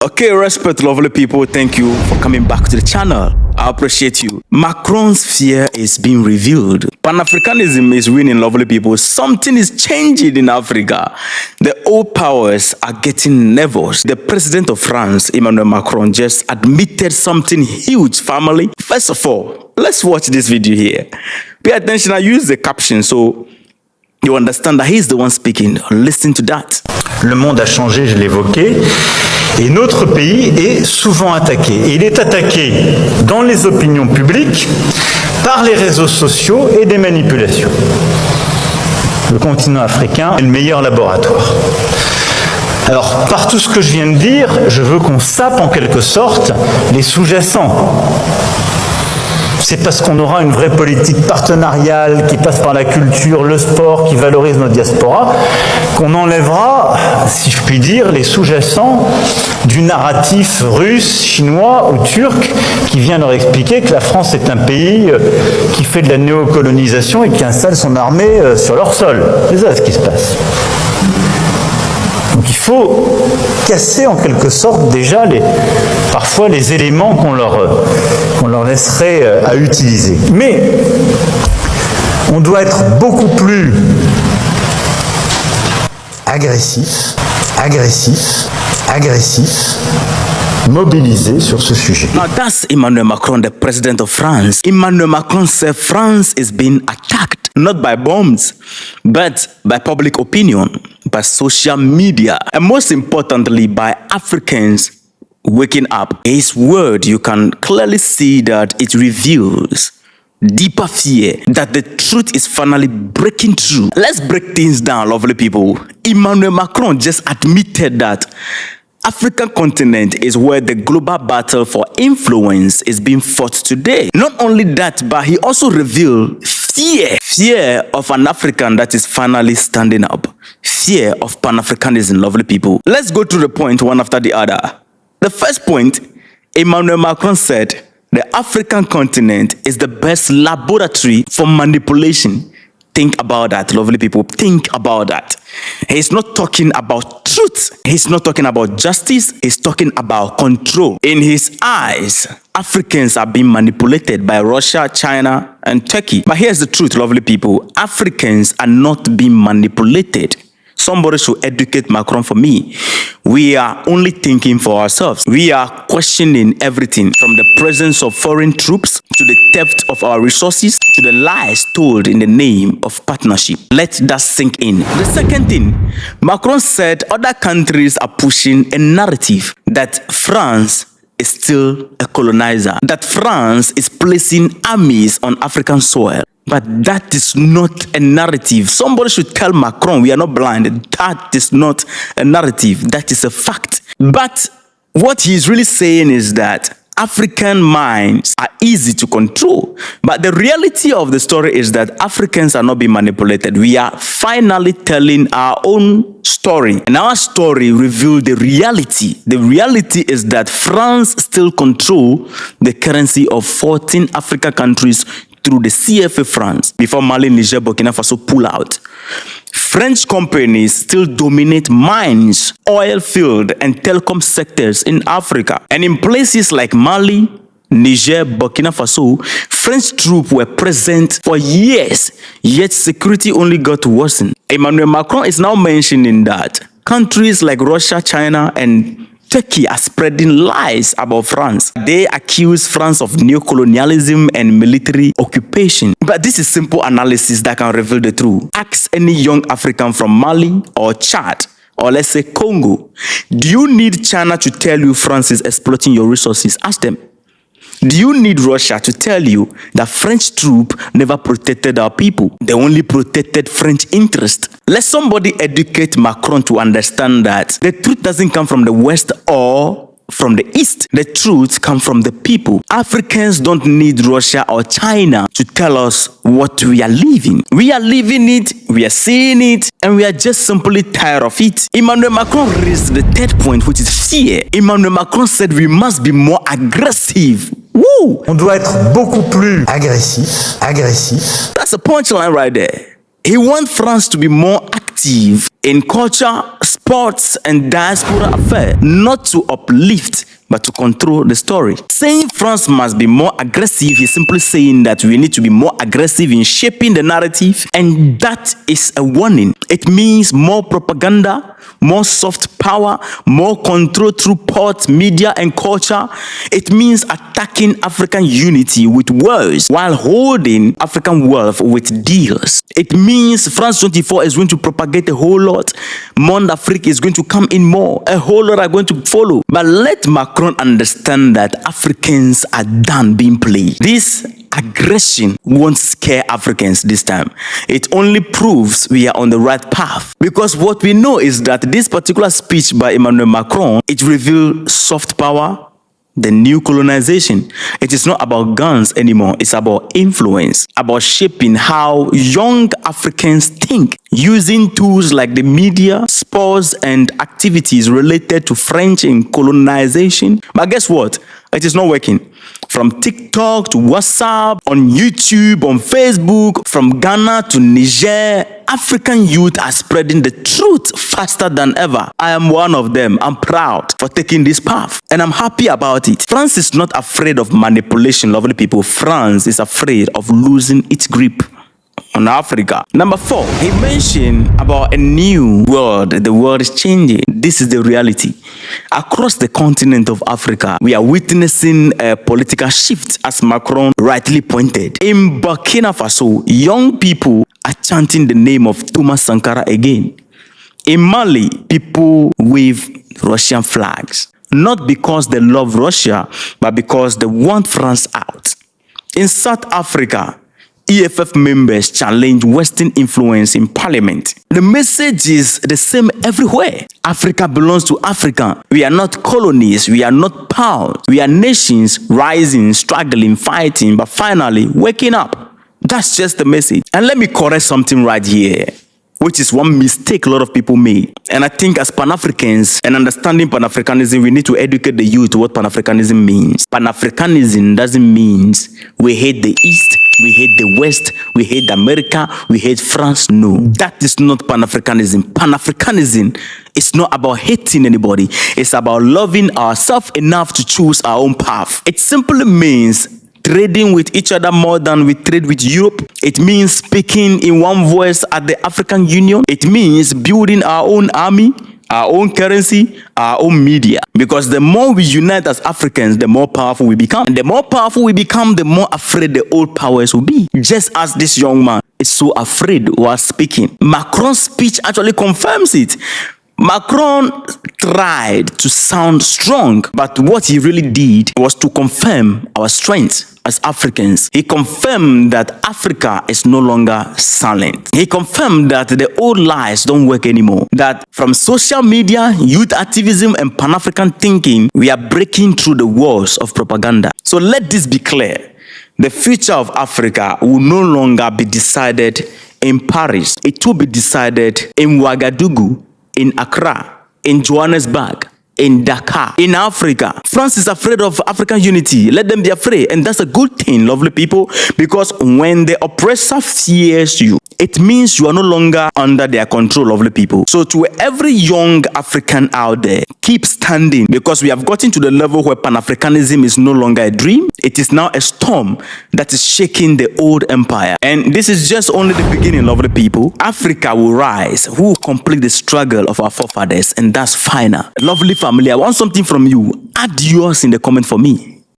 Okay, respect, lovely people. Thank you for coming back to the channel. I appreciate you. Macron's fear is being revealed. Pan-Africanism is winning, lovely people. Something is changing in Africa. The old powers are getting nervous. The president of France, Emmanuel Macron, just admitted something huge, family. First of all, let's watch this video here. Pay attention. I use the caption so you understand that he's the one speaking. Listen to that. Le monde a changé, je l'évoquais, et notre pays est souvent attaqué. Et il est attaqué dans les opinions publiques, par les réseaux sociaux et des manipulations. Le continent africain est le meilleur laboratoire. Alors, par tout ce que je viens de dire, je veux qu'on sape en quelque sorte les sous-jacents. C'est parce qu'on aura une vraie politique partenariale qui passe par la culture, le sport, qui valorise nos diasporas, qu'on enlèvera, si je puis dire, les sous-jacents du narratif russe, chinois ou turc qui vient leur expliquer que la France est un pays qui fait de la néocolonisation et qui installe son armée sur leur sol. C'est ça ce qui se passe. Donc il faut casser en quelque sorte déjà parfois les éléments qu'on leur laisserait à utiliser. Mais on doit être beaucoup plus agressif, mobilisé sur ce sujet. Now that's Emmanuel Macron, the president of France. Emmanuel Macron said France is being attacked, not by bombs, but by public opinion, by social media, and most importantly, by Africans waking up. His word, you can clearly see that it reveals deeper fear that the truth is finally breaking through. Let's break things down, lovely people. Emmanuel Macron just admitted that African continent is where the global battle for influence is being fought today. Not only that, but he also revealed fear of an African that is finally standing up. Fear of Pan-Africanism, lovely people. Let's go through the point one after the other. The first point, Emmanuel Macron said, the African continent is the best laboratory for manipulation. Think about that, lovely people. Think about that. He's not talking about truth. He's not talking about justice. He's talking about control. In his eyes, Africans are being manipulated by Russia, China, and Turkey. But here's the truth, lovely people. Africans are not being manipulated. Somebody should educate Macron for me. We are only thinking for ourselves. We are questioning everything from the presence of foreign troops to the theft of our resources to the lies told in the name of partnership. Let that sink in. The second thing, Macron said other countries are pushing a narrative that France is still a colonizer, that France is placing armies on African soil. But that is not a narrative. Somebody should tell Macron, we are not blind. That is not a narrative. That is a fact. But what he's really saying is that African minds are easy to control. But the reality of the story is that Africans are not being manipulated. We are finally telling our own story. And our story reveals the reality. The reality is that France still controls the currency of 14 African countries through the CFA France before Mali, Niger, Burkina Faso pull out. French companies still dominate mines, oil field, and telecom sectors in Africa. And in places like Mali, Niger, Burkina Faso, French troops were present for years, yet security only got worsened. Emmanuel Macron is now mentioning that countries like Russia, China, and Turkey are spreading lies about France. They accuse France of neocolonialism and military occupation. But this is simple analysis that can reveal the truth. Ask any young African from Mali or Chad, or let's say Congo. Do you need China to tell you France is exploiting your resources? Ask them. Do you need Russia to tell you that French troops never protected our people? They only protected French interest. Let somebody educate Macron to understand that the truth doesn't come from the West or from the East. The truth comes from the people. Africans don't need Russia or China to tell us what we are living. We are living it, we are seeing it, and we are just simply tired of it. Emmanuel Macron raised the third point, which is fear. Emmanuel Macron said we must be more aggressive. Woo! On doit être beaucoup plus agressif. That's a punchline right there. He wants France to be more active in culture, sports, and diaspora affairs, not to uplift but to control the story. Saying France must be more aggressive is simply saying that we need to be more aggressive in shaping the narrative, and that is a warning. It means more propaganda, more soft power, more control through ports, media, and culture. It means attacking African unity with words while holding African wealth with deals. It means France 24 is going to propagate a whole lot. Monde Afrique is going to come in more. A whole lot are going to follow. But let Macron understand that Africans are done being played. This aggression won't scare Africans this time. It only proves we are on the right path. Because what we know is that this particular speech by Emmanuel Macron, it revealed soft power, the new colonization. It is not about guns anymore. It's about influence, about shaping how young Africans think, using tools like the media, sports, and activities related to French and colonization. But guess what? It is not working. From TikTok to WhatsApp, on YouTube, on Facebook, from Ghana to Niger, African youth are spreading the truth faster than ever. I am one of them. I'm proud for taking this path, and I'm happy about it. France is not afraid of manipulation, lovely people. France is afraid of losing its grip on Africa. Number 4, he mentioned about a new world. The world is changing. This is the reality. Across the continent of Africa, we are witnessing a political shift, as Macron rightly pointed. In Burkina Faso, young people are chanting the name of Thomas Sankara again. In Mali, people wave Russian flags, not because they love Russia, but because they want France out. In South Africa, EFF members challenge Western influence in parliament. The message is the same everywhere. Africa belongs to Africa. We are not colonies. We are not powers. We are nations rising, struggling, fighting, but finally waking up. That's just the message. And let me correct something right here, which is one mistake a lot of people made. And I think as Pan-Africans and understanding Pan-Africanism, we need to educate the youth what Pan-Africanism means. Pan-Africanism doesn't mean we hate the East, we hate the West, we hate America, we hate France. No, that is not Pan-Africanism. Pan-Africanism is not about hating anybody. It's about loving ourselves enough to choose our own path. It simply means trading with each other more than we trade with Europe. It means speaking in one voice at the African Union. It means building our own army, our own currency, our own media. Because the more we unite as Africans, the more powerful we become. And the more powerful we become, the more afraid the old powers will be. Just as this young man is so afraid while speaking. Macron's speech actually confirms it. Macron tried to sound strong, but what he really did was to confirm our strength as Africans. He confirmed that Africa is no longer silent. He confirmed that the old lies don't work anymore. That from social media, youth activism, and Pan-African thinking, we are breaking through the walls of propaganda. So let this be clear. The future of Africa will no longer be decided in Paris. It will be decided in Ouagadougou, in Accra, in Johannesburg, in Dakar, in Africa. France is afraid of African unity. Let them be afraid. And that's a good thing, lovely people, because when the oppressor fears you, it means you are no longer under their control, lovely people. So to every young African out there, keep standing, because we have gotten to the level where Pan-Africanism is no longer a dream. It is now a storm that is shaking the old empire. And this is just only the beginning, lovely people. Africa will rise. Who will complete the struggle of our forefathers? And that's final. Lovely family, I want something from you. Add yours in the comment for me.